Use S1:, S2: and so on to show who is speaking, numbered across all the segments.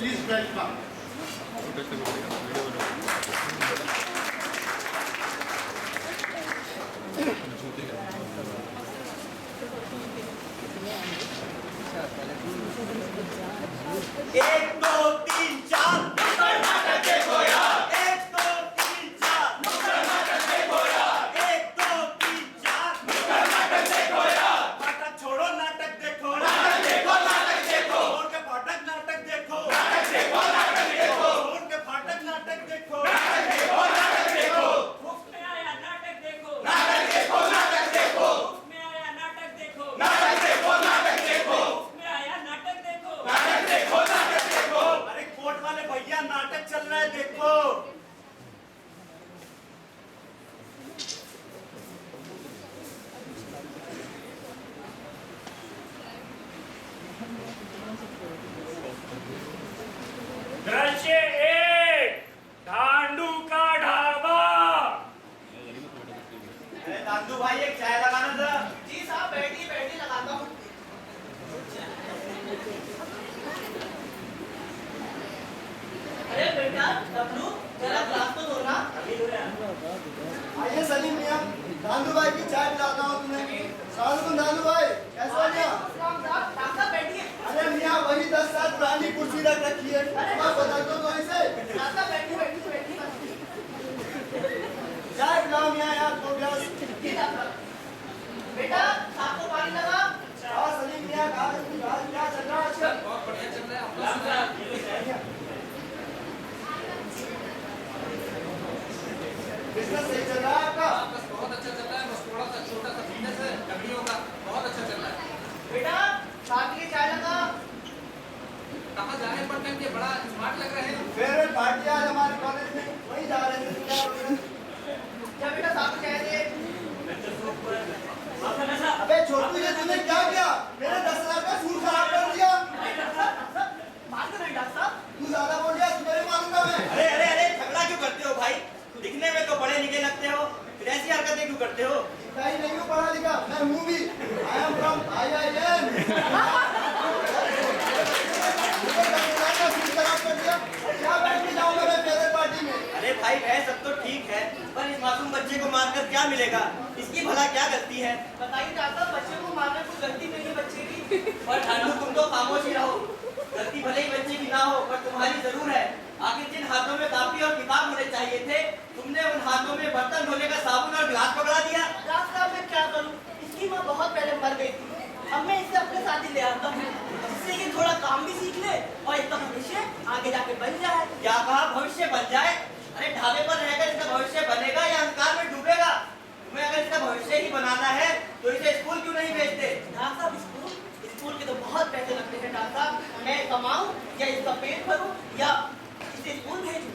S1: Please welcome.
S2: एक दो तीन चार नुक्कड़ नाटक देखो यार। एक दो तीन चार नुक्कड़ नाटक देखो यार। एक दो तीन चार नुक्कड़ नाटक देखो यार। नाटक छोड़ो नाटक देखो। नाटक देखो नाटक देखो। छोड़ के फाटक नाटक देखो। नाटक देखो नाटक देखो। छोड़ के फाटक नाटक देखो। नाटक देखो नाटक देखो।
S3: मुफ्त में आया नाटक देखो।
S2: नाटक देखो नाटक देखो।
S3: मुफ्त में आया नाटक देखो।
S2: नाटक देखो नाटक देखो।
S3: मुफ्त में आया नाटक देखो।
S2: नाटक देखो नाटक देखो। अरे कोर्ट वाले भैया नाटक चल रहा है देखो।
S3: दृश्य एक, धांडू का ढाबा।
S2: अरे दादू भाई एक चाय लगाना था।
S4: जी साहब बैठी बैठी लगाता हूँ। अरे बेटा डब्लू जरा ग्लास तो धोना।
S5: आइए सलीम मियां, दादू भाई की चाय पिलाता हूँ तुम्हें। सलामुअलैकुम दादू भाई, कैसे हो मियां?
S4: डॉक्टर बैठिए।
S5: अरे मियां वही 10 साल पुरानी कुर्सी रख रखी है, बस बदल दो तो इसे।
S4: डॉक्टर बैठी बैठी बैठी।
S5: चाय पिलाओ मियां यार, 2 गिलास।
S4: जी डॉक्टर। बेटा साहब को पानी लगा।
S5: हाँ सलीम मियां, क्या चल रहा है आजकल? बिजनेस सही चल रहा है आपका?
S6: बस बहुत अच्छा चल रहा है। बस थोड़ा सा छोटा सा बिजनेस है लकड़ियों का, बहुत अच्छा चल रहा है।
S4: बेटा साहब के लिए चाय लगा।
S6: कहाँ जा रहे हैं पढ़ने के? बड़ा स्मार्ट लग रहे हैं।
S5: फेवरेट पार्टी आज हमारे कॉलेज में, वहीं जा रहे थे।
S4: क्या बेटा साहब को चाय दे।
S5: अबे छोटू ये तूने क्या किया? मेरे 10,000 का सूट खराब कर दिया।
S4: मार दो नहीं डॉक्टर साहब।
S5: तू ज्यादा बोल दिया, तुम्हें मारूंगा मैं।
S2: अरे अरे अरे झगड़ा क्यों करते हो भाई? दिखने में तो पढ़े लिखे लगते हो, फिर ऐसी हरकतें क्यों करते हो?
S5: कहीं नहीं हूँ पढ़ा लिखा, मैं हूँ भी। I am from IIM। क्या बैठ के जाऊंगा मैं फेवरेट पार्टी में?
S2: अरे भाई है सब तो ठीक है, पर इस मासूम बच्चे को मारकर क्या मिलेगा? इसकी भला क्या गलती है?
S4: बताइए डॉक्टर बच्चे को मारने कोई गलती नहीं है बच्चे की।
S2: पर ठांडू तुम तो खामोश ही रहो। गलती भले ही बच्चे की ना हो, पर तुम्हारी जरूर है। आखिर जिन हाथों में कापी और किताब होने चाहिए थे, तुमने उन हाथों में बर्तन धोने का साबुन और गिलास पकड़ा दिया।
S4: डॉक्टर साहब मैं क्या करूं? इसकी माँ बहुत पहले मर गई थी। अब मैं इसे अपने साथ ही ले आता हूँ, जिससे ये थोड़ा काम भी सीख ले और इसका भविष्य आगे जाके बन जाए।
S2: क्या कहा भविष्य बन जाए? अरे ढाबे पर रहकर इसका भविष्य बनेगा या अंधकार में डूबेगा? तुम्हें अगर इसका भविष्य ही बनाना है तो इसे स्कूल क्यों नहीं भेजते?
S4: डॉक्टर साहब स्कूल के तो बहुत पैसे लगते हैं डॉक्टर साहब। मैं कमाऊं या इसका पेट भरूं या इसे स्कूल भेजूं?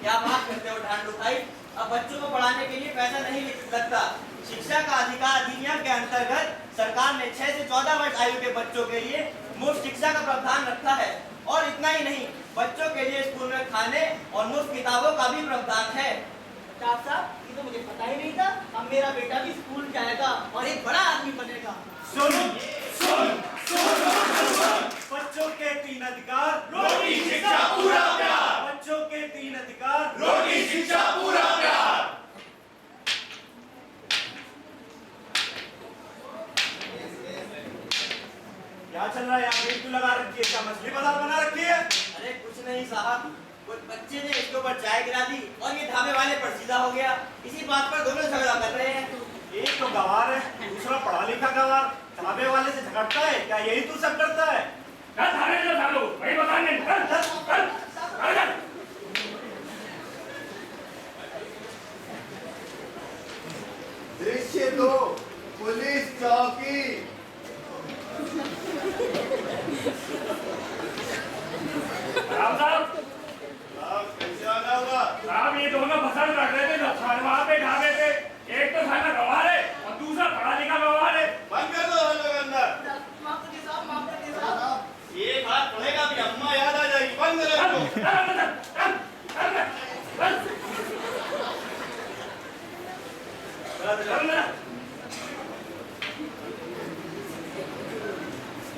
S2: क्या बात करते हो ढांडू भाई? अब बच्चों को पढ़ाने के लिए पैसा नहीं लगता। शिक्षा का अधिकार अधिनियम के अंतर्गत सरकार ने 6 से 14 वर्ष आयु के बच्चों के लिए मुफ्त शिक्षा का प्रावधान रखा है। और इतना ही नहीं, बच्चों के लिए स्कूल में खाने और मुफ्त किताबों का भी प्रावधान है।
S4: डॉक्टर साहब ये तो मुझे पता ही नहीं था। अब मेरा बेटा भी स्कूल जाएगा और एक बड़ा आदमी बनेगा।
S2: सुन सुन सुन बच्चों के 3 अधिकार,
S1: रोटी शिक्षा पूरा प्यार।
S2: बच्चों के 3 अधिकार,
S1: रोटी शिक्षा पूरा प्यार।
S2: क्या चल रहा है यहाँ? भीड़ क्यों लगा रखी है? क्या मछली बाजार बना रखी है? अरे कुछ नहीं साहब, कुछ बच्चे ने इसके ऊपर चाय गिरा दी और ये ढाबे वाले पर सीधा हो गया। इसी बात पर दोनों झगड़ा कर रहे हैं। एक तो गवार है, दूसरा पढ़ा लिखा गवार। ढाबे वाले से झगड़ता है क्या? यही तू सब करता है?
S3: वही बताने
S5: दृश्य 2, पुलिस चौकी।
S3: राम साहब,
S5: कैसे आना हुआ?
S3: साहब ये दोनों फसल रख रहे थे वहाँ पे ढाबे पे। एक तो साला गवार है और दूसरा पढ़ा लिखा गवार है।
S5: बंद कर दो हम लोग अंदर।
S4: माफ करिए साहब, माफ करिए साहब।
S5: ये बात पढ़ेगा भी, अम्मा याद आ जाएगी। बंद कर दो।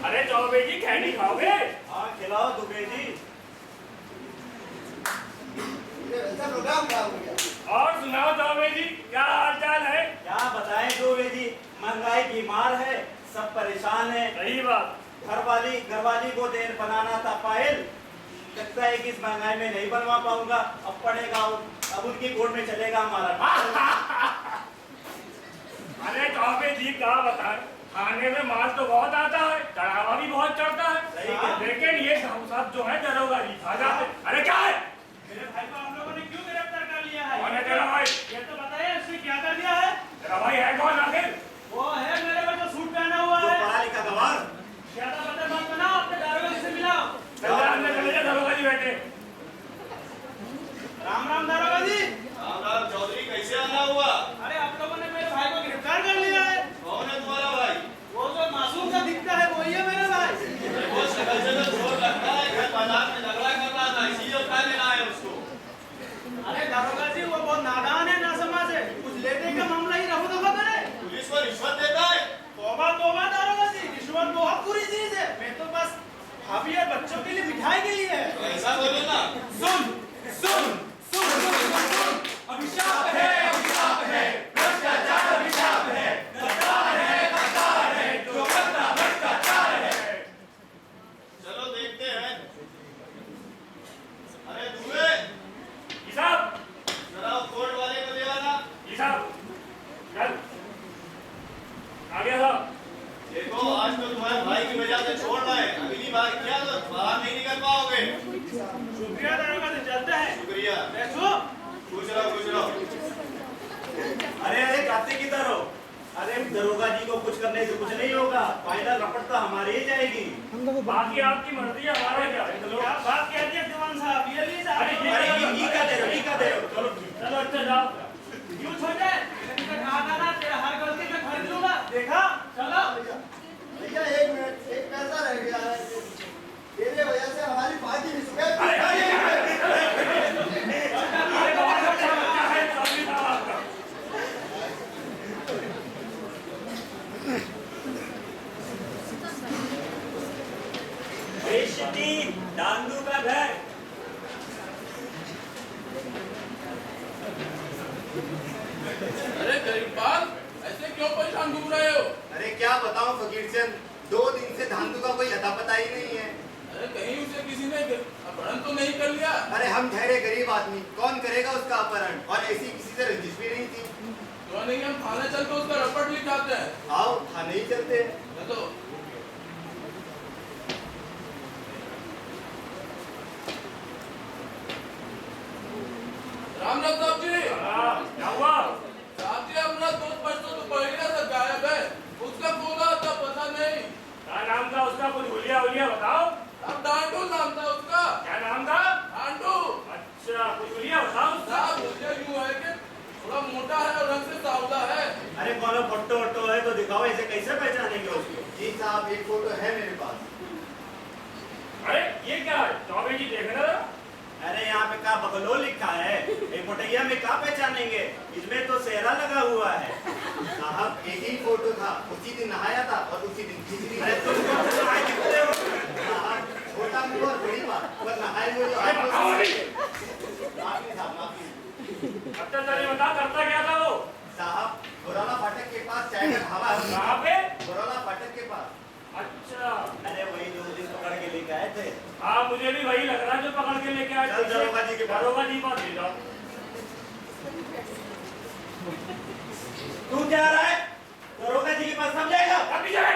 S3: अरे चौबे जी खैनी खाओगे?
S2: हाँ खिलाओ दुबे जी।
S5: इसका प्रोग्राम खराब हो गया।
S3: और सुनाओ चौबे जी, क्या हाल चाल है?
S2: क्या बताएं चौबे जी, महंगाई की मार है, सब परेशान है।
S3: सही बात।
S2: घरवाली को देर बनाना था पायल, लगता है कि इस महंगाई में नहीं बनवा पाऊंगा। अब पड़ेगा, अब उनकी गोद में चलेगा हमारा।
S3: अरे चौबे जी क्या बताएं, खाने में माल तो बहुत आता है, चढ़ावा भी बहुत चढ़ता है।
S2: सही है।
S3: लेकिन ये सब जो है दरोगा जी खा जाते। अरे क्या है?
S7: मेरे भाई को आप लोगों ने क्यों गिरफ्तार कर लिया है?
S3: कौन है तेरा भाई?
S7: ये तो बताइए, इसने क्या कर दिया है?
S3: तेरा भाई है कौन आखिर?
S7: वो है मेरे को जो सूट पहना हुआ
S2: जो
S7: है।
S2: पढ़ा लिखा गवार।
S7: ज्यादा पता मत बनाओ, अपने दारोगा जी से मिलाओ।
S3: चल अंदर चले जा, दरोगा जी बैठे।
S7: राम राम दारोगा जी।
S1: राम राम चौधरी, कैसे आना हुआ?
S7: अरे आप लोगों ने मेरे भाई को गिरफ्तार कर लिया है।
S1: कौन है तुम्हारा भाई?
S7: वो जो मासूम सा दिखता है वही है मेरा भाई।
S1: वो शक्ल से तो जोर लगता है, घर बाजार में झगड़ा कर रहा था, इसीलिए उठा लेना है उसको।
S7: अरे दारोगा जी वो बहुत नादान है, नासमझ है, कुछ लेने का मामला ही रफू दफा करे।
S1: पुलिस को रिश्वत देता है।
S7: तौबा तौबा दारोगा जी, रिश्वत बहुत बुरी चीज है। मैं तो बस भाभी और बच्चों के लिए मिठाई के लिए है।
S1: तो ऐसा बोलो ना।
S2: सुन सुन सुन सुन सुन, अभिशाप है, अभिशाप है, भ्रष्टाचार अभिशाप है, गद्दार है, जो करता भ्रष्टाचार है।
S1: चलो देखते हैं। अरे दूल्हे,
S3: जी साहब,
S1: जरा उस कोर्ट वाले को ले आना।
S3: जी साहब, चल आ गया साहब।
S1: देखो आज तो तुम्हारे भाई की वजह से छोड़ रहे हैं, अगली बार क्या तो बाहर नहीं निकल पाओगे।
S7: शुक्रिया दारोगा जी, चलते हैं।
S1: शुक्रिया।
S7: बैठो।
S1: खुश रहो, खुश रहो।
S2: अरे अरे जाते किधर हो? अरे दरोगा जी को कुछ करने से कुछ नहीं होगा, फाइनल रपट तो हमारी ही जाएगी।
S3: बाकी आपकी मर्जी है, हमारा क्या है? चलो।
S7: क्या बात कह दी दीवान साहब, ये लीजिए आप
S3: अरे
S7: लोग।
S2: अरे ये क्या दे रहे हो, ये क्या दे रहे हो? चलो
S3: चलो अच्छा जाओ।
S7: यूं छोटे, मैंने तो कहा था ना तेरा हर गलती में खरीद लूंगा। देखा? चलो।
S5: भैया एक मिनट, एक पैसा रह गया है। तेरे वजह से हमारी पार्टी भी सुबह।
S3: अरे बहुत अच्छा बच्चा है चौधरी साहब आपका।
S2: बेइज्जती, डांडू का घर।
S8: अरे गरीबपाल, ऐसे क्यों परेशान घूम रहे हो?
S9: अरे क्या बताऊं फकीर चंद, 2 दिन से धांधू का कोई अता पता ही नहीं है।
S8: अरे कहीं उसे किसी ने अपहरण तो नहीं कर लिया?
S9: अरे हम ठहरे गरीब आदमी, कौन करेगा उसका अपहरण? और ऐसी किसी से रंजिश भी नहीं थी।
S8: क्यों नहीं हम थाने चलकर उसका रपट लिखाते हैं?
S9: आओ थाने ही चलते।
S8: चलो। राम राम साहब जी।
S3: क्या हुआ?
S8: साहब जी अपना दोस्त परसों दोपहर से गायब है, उसका फोन आता पता नहीं।
S3: क्या नाम था उसका? कुछ हुलिया हुलिया बताओ।
S8: अब डांडू नाम था उसका।
S3: क्या नाम था?
S8: डांडू।
S3: अच्छा, कुछ हुलिया बताओ उसका।
S8: साहब मुझे यूं है कि थोड़ा मोटा है और रंग से सावला है।
S2: अरे कौन फोटो वोटो है तो दिखाओ, ऐसे कैसे पहचानेंगे उसको?
S9: जी साहब एक फोटो है मेरे पास।
S3: अरे ये क्या है? चौबे जी देख रहे हो?
S2: अरे यहाँ पे का बगलो लिखा है, एक मोटैया में का पहचानेंगे? इसमें तो सेहरा लगा हुआ है।
S9: साहब एक ही फोटो था, उसी दिन नहाया था और उसी दिन खिचड़ी।
S2: अरे तुम कौन से नहाए कितने हो?
S9: साहब छोटा मुंह और बड़ी बात, पर नहाए हुए तो
S3: अरे बताओ अभी।
S9: माफी साहब माफी।
S3: अच्छा चलिए बता, करता क्या था वो?
S9: साहब गोराला फाटक के पास चाय का ढाबा है।
S3: कहाँ पे?
S9: गोराला फाटक के पास।
S3: अच्छा,
S2: अरे वही 2 दिन पकड़ के लेके आए थे।
S3: हाँ मुझे भी वही लग रहा है जो पकड़ के लेके आए।
S2: चल दरोगा जी के पास।
S3: दरोगा जी पास ले जाओ।
S2: तू क्या रहा है? दरोगा जी के पास समझाएगा?
S3: अभी जाए।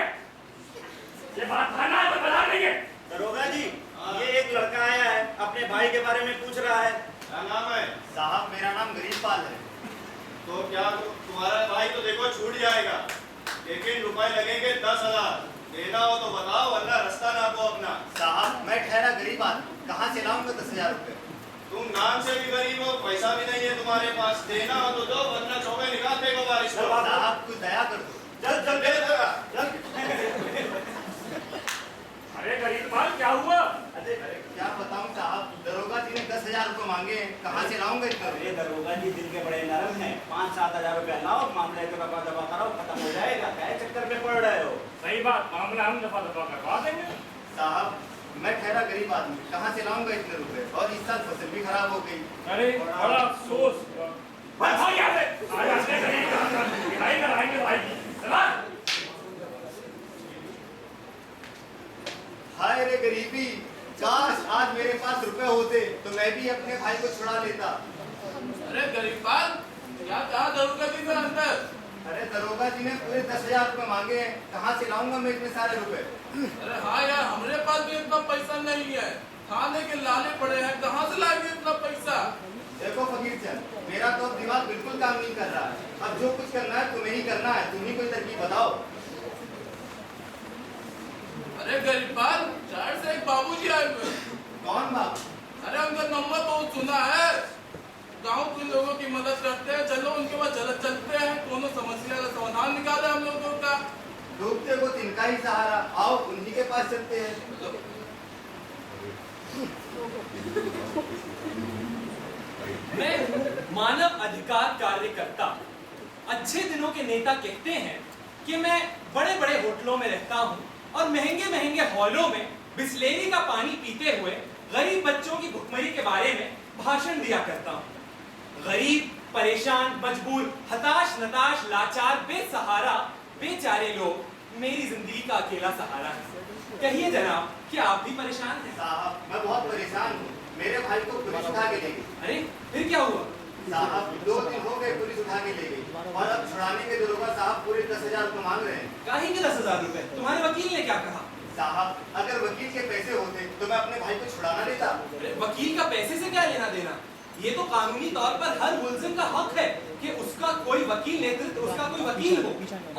S3: ये बात थाना है तो बता देंगे।
S2: दरोगा जी, ये एक लड़का आया है, अपने भाई के बारे में पूछ रहा है।
S1: क्या नाम है?
S9: साहब मेरा नाम गरीबपाल है।
S1: तो क्या तुम्हारा भाई तो देखो छूट जाएगा, लेकिन रुपए लगेंगे 10,000। देना हो तो बताओ, वरना रास्ता ना को अपना।
S9: साहब मैं ठहरा गरीब आदमी, कहाँ से लाऊंगा 10,000 रुपए?
S1: तुम नाम से भी गरीब हो, पैसा भी नहीं है तुम्हारे पास। देना हो तो दो, वरना चौबे निकाल देगा बारिश को।
S9: साहब कुछ दया कर दो।
S2: चल चल
S1: दे देगा।
S3: अरे गरीब माल क्या हुआ?
S9: अरे क्या बताऊं साहब, दरोगा जी ने 10,000 रुपए मांगे हैं, कहाँ से लाऊंगा इतना?
S2: अरे दरोगा जी दिल के बड़े नरम हैं, 5-7 हजार रुपया लाओ, मामले के दफा दफा कराओ, खत्म हो जाएगा। क्या चक्कर में पड़ रहे हो?
S3: सही बात, मामला हम दफा दफा करवा देंगे।
S9: साहब मैं ठहरा गरीब आदमी, कहाँ से लाऊंगा इतने रुपए? और इस साल फसल भी खराब हो गई।
S3: अरे बड़ा अफसोस। भाई यहाँ से आ जाते हैं, भाई चला।
S9: हाय रे गरीबी, काश आज मेरे पास रुपए होते तो मैं भी अपने भाई को छुड़ा लेता।
S8: अरे गरीबान, क्या कहा दरोगा जी के अंदर?
S9: अरे दरोगा जी ने पूरे 10,000 रुपए मांगे हैं, कहाँ से लाऊंगा मैं इतने सारे रुपए?
S8: अरे हाँ यार, हमारे पास भी इतना पैसा नहीं है, खाने के लाले पड़े हैं, कहाँ से लाएंगे इतना पैसा?
S9: देखो फकीर चंद, मेरा तो अब दिमाग बिल्कुल काम नहीं कर रहा है। अब जो कुछ करना है तुम्हें ही करना है, तुम ही कोई तरकीब बताओ।
S8: अरे गरीबान, शहर से एक बाबूजी आए हुए।
S9: कौन बाप?
S8: अरे उनका नंबर बहुत सुना है, गांव के लोगों की मदद करते हैं, चलो उनके पास चलते हैं, दोनों समस्या का समाधान निकाले हम लोगों का।
S9: डूबते को तिनका ही सहारा, आओ उन्हीं के पास चलते हैं।
S10: मैं मानव अधिकार कार्यकर्ता, अच्छे दिनों के नेता कहते हैं कि मैं बड़े बड़े होटलों में रहता हूं और महंगे महंगे हॉलों में बिस्लेरी का पानी पीते हुए गरीब बच्चों की भुखमरी के बारे में भाषण दिया करता हूं। गरीब, परेशान, मजबूर, हताश, नताश, लाचार, बेसहारा, बेचारे लोग मेरी जिंदगी का अकेला सहारा है। कहिए जनाब, क्या आप भी परेशान हैं?
S9: साहब, मैं बहुत परेशान हूँ। मेरे भाई को पुलिस उठा के ले गई।
S10: अरे फिर क्या हुआ?
S9: साहब, 2 दिन हो गए पुलिस उठा के ले गई और अब छुड़ाने के दरोगा साहब पूरे 10,000 रुपए मांग रहे हैं।
S10: काहे के 10,000 रुपए? तुम्हारे वकील ने क्या कहा?
S9: साहब, अगर वकील के पैसे होते तो मैं अपने भाई को छुड़ाना देता।
S10: अरे वकील का पैसे से क्या लेना देना? ये तो कानूनी तौर पर हर मुल्जिम का हक है कि उसका कोई वकील नेतृत्व, उसका कोई वकील हो।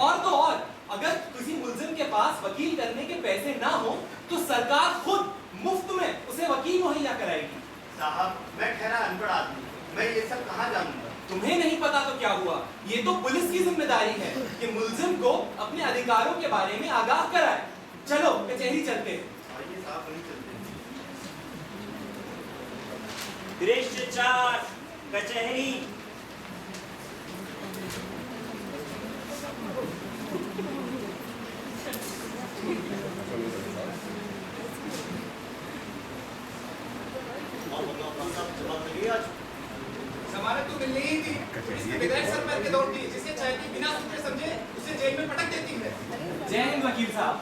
S10: और तो और, अगर किसी मुल्जिम के पास वकील करने के पैसे ना हो तो सरकार खुद मुफ्त में उसे वकील मुहैया कराएगी।
S9: साहब, मैं ठहरा अनपढ़ आदमी, मैं ये सब कहाँ जानूंगा?
S10: तुम्हें नहीं पता तो क्या हुआ? ये तो पुलिस की जिम्मेदारी है कि मुल्जिम को अपने अधिकारों के बारे में आगाह कराए। चलो कचहरी चलते हैं।
S9: आइए साहब, वहीं चलते हैं।
S2: दृश्य 4, कचहरी।
S6: जमानत तो मिलनी ही थी, इसकी विधायक सर पर के दौड़ती, जिसके चाहती बिना सूत्रे समझे उसे जेल में पटक देती है।
S10: जय हिंद वकील साहब,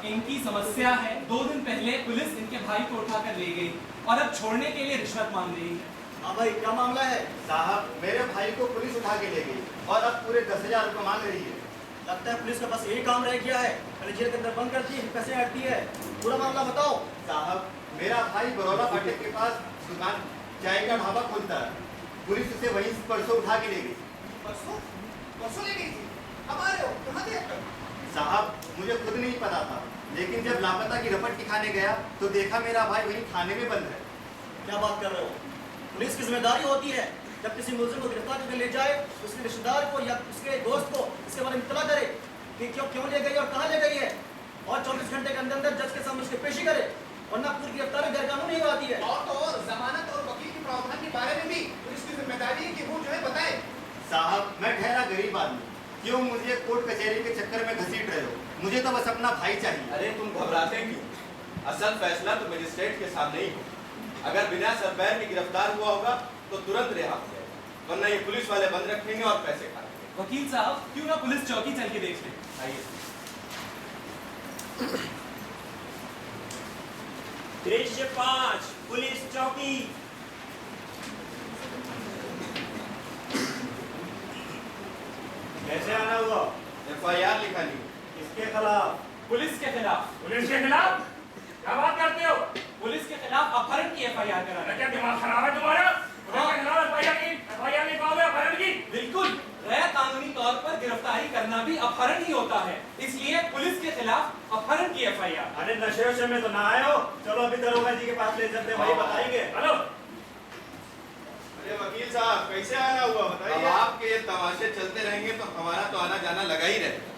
S10: इनकी समस्या है, 2 दिन पहले पुलिस इनके भाई को उठाकर ले गई और अब छोड़ने के लिए रिश्वत मांग रही है।
S5: हाँ भाई, क्या मामला है?
S9: साहब, मेरे भाई को पुलिस उठा के ले गई और अब पूरे 10,000 रुपए मांग रही है।
S5: लगता है पुलिस के पास यही काम रह गया है, पहले जेल के अंदर बंद करती है, पैसे हटती है। पूरा मामला बताओ।
S9: साहब, मेरा भाई बरौला फाटक के पास दुकान चाय का ढाबा खोलता है। पुलिस उसे वहीं परसों उठा के ले गई।
S6: परसों परसों ले गई थी, अब आ रहे हो, कहाँ थे अब तक?
S9: साहब, मुझे खुद नहीं पता था, लेकिन जब लापता की रपट दिखाने गया तो देखा मेरा भाई वहीं थाने में बंद है।
S5: क्या बात कर रहे हो? पुलिस की जिम्मेदारी होती है जब किसी मुल्जिम को गिरफ्तार करके ले जाए, उसके रिश्तेदार को या उसके दोस्त को इसके बारे में इत्तला करे कि क्यों ले गई और कहाँ ले गई है, और 24 घंटे के अंदर अंदर जज के सामने उसकी पेशी करे, वरना पूरी गिरफ्तारी गैरकानूनी हो जाती है।
S6: और तो और जमानत और वकील की प्रावधान के बारे में भी पुलिस की जिम्मेदारी है कि वो जो है बताए।
S9: साहब, मैं ठहरा गरीब आदमी, क्यों मुझे कोर्ट कचहरी के चक्कर में घसीट रहे हो? मुझे तो बस अपना भाई चाहिए।
S1: अरे तुम घबराते क्यों? असल फैसला तो मजिस्ट्रेट के सामने ही हो। अगर बिना सरपैर के गिरफ्तार हुआ होगा तो तुरंत रिहा हो जाएगा, वरना ये पुलिस वाले बंद रखेंगे और पैसे खाएंगे।
S10: वकील साहब, क्यों ना पुलिस चौकी चल के देख लें?
S1: आइए।
S2: दृश्य 5, पुलिस चौकी। कैसे आना हुआ?
S1: FIR लिखानी।
S2: किसके खिलाफ?
S10: पुलिस के खिलाफ।
S3: पुलिस के खिलाफ क्या बात करते हो?
S10: पुलिस के खिलाफ अपहरण की FIR करा
S3: अरे क्या दिमाग खराब है तुम्हारा? पुलिस के खिलाफ FIR नहीं पाओगे अपहरण की?
S10: बिल्कुल, गैर कानूनी तौर पर गिरफ्तारी करना भी अपहरण ही होता है, इसलिए पुलिस के खिलाफ अपहरण की FIR।
S2: अरे नशे वशे में तो ना आए हो? चलो अभी दरोगा जी के पास ले चलते हैं, वही बताएंगे।
S3: हेलो,
S1: अरे वकील साहब, कैसे आना हुआ
S11: अब
S1: बताइए।
S11: आपके ये तमाशे चलते रहेंगे तो हमारा तो आना जाना लगा ही रहेगा।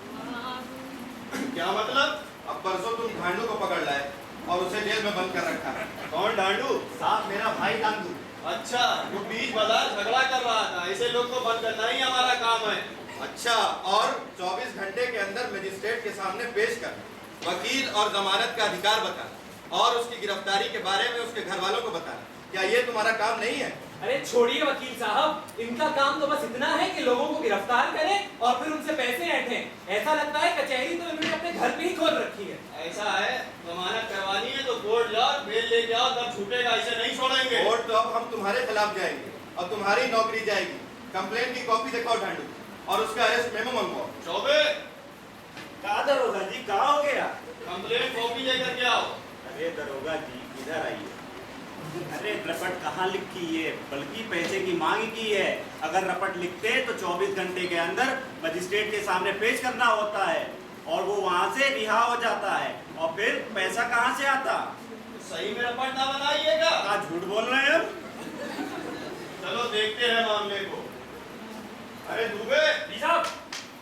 S1: क्या मतलब?
S11: अब परसों तुम ढांडू को पकड़ लाए और उसे जेल में बंद कर रखा है।
S1: कौन डांडू?
S9: साहब, मेरा भाई डांडू।
S1: अच्छा, वो बीच बाजार झगड़ा कर रहा था, ऐसे लोग को बंद करना ही हमारा काम है।
S11: अच्छा, और 24 घंटे के अंदर मजिस्ट्रेट के सामने पेश कर वकील और जमानत का अधिकार बता।
S1: और उसकी गिरफ्तारी के बारे में उसके घर वालों को बताना। क्या ये तुम्हारा काम नहीं है?
S10: अरे छोड़िए वकील साहब, इनका काम तो बस इतना है कि लोगों को गिरफ्तार करें और फिर उनसे पैसे ऐंठें। ऐसा लगता है कचहरी तो इन्होंने अपने घर पे ही खोल रखी है।
S2: ऐसा है, जमानत करवानी है तो कोर्ट जाओ, बेल लेके आओ, तब छूटेगा, इसे नहीं छोड़ेंगे।
S1: कोर्ट तो अब हम तुम्हारे खिलाफ जाएंगे और तुम्हारी नौकरी जाएगी। कंप्लेंट की कॉपी दिखाओ ढांडू और उसका अरेस्ट मेमो मंगवाओ।
S2: चौबे,
S5: कहाँ दरोगा जी, कहाँ हो गया?
S2: कंप्लेंट कॉपी लेकर के आओ।
S5: अरे दरोगा जी इधर आइए। अरे रपट कहाँ लिखी है, बल्कि पैसे की मांग की है। अगर रपट लिखते तो 24 घंटे के अंदर मजिस्ट्रेट के सामने पेश करना होता है और वो वहाँ से रिहा हो जाता है और फिर पैसा कहाँ से आता?
S2: तो सही में रपट ना बनाइएगा।
S5: क्या झूठ बोल रहे हैं अब?
S2: चलो देखते हैं मामले को। अरे दुबे,
S3: जी साहब।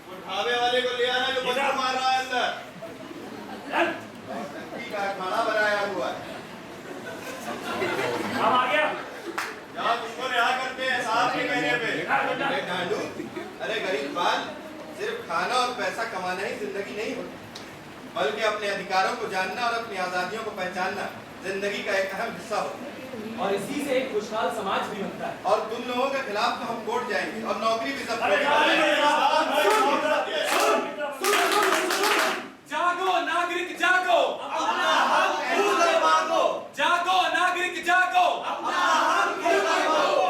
S2: वो ढाबे वाले को ले आना जो
S3: जी
S2: बच्चा
S3: साहब।
S2: मार रहा है अंदर।
S3: चल,
S1: का खाना बनाया हुआ है।
S3: अब आ गया।
S2: यहाँ तुमको रिहा करते हैं साहब के कहने पे।
S1: अरे ढांडू, अरे गरीब बाल, सिर्फ खाना और पैसा कमाना ही जिंदगी नहीं होती, बल्कि अपने अधिकारों को जानना और अपनी आजादियों को पहचानना जिंदगी का एक अहम हिस्सा होता है।
S10: और इसी से एक खुशहाल समाज भी बनता है।
S1: और तुम लोगों के खिलाफ तो हम कोर्ट जाएंगे और नौकरी भी जब्त
S3: अरे
S10: जागो नागरिक जागो,
S5: अपना हक खुद मांगो।
S10: जागो नागरिक जागो।
S5: अपना हक खुद मांगो।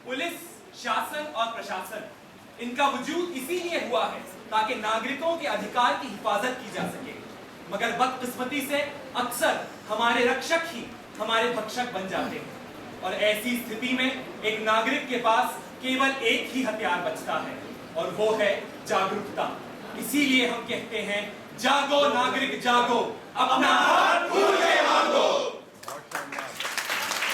S10: पुलिस, शासन और प्रशासन, इनका वजूद इसीलिए हुआ है ताकि नागरिकों के अधिकार की हिफाजत की जा सके। मगर बदकिस्मती से अक्सर हमारे रक्षक ही हमारे भक्षक बन जाते हैं और ऐसी स्थिति में एक नागरिक के पास केवल एक ही हथियार बचता है और वो है जागरूकता। इसीलिए हम कहते हैं जागो नागरिक जागो, अपना हक खुद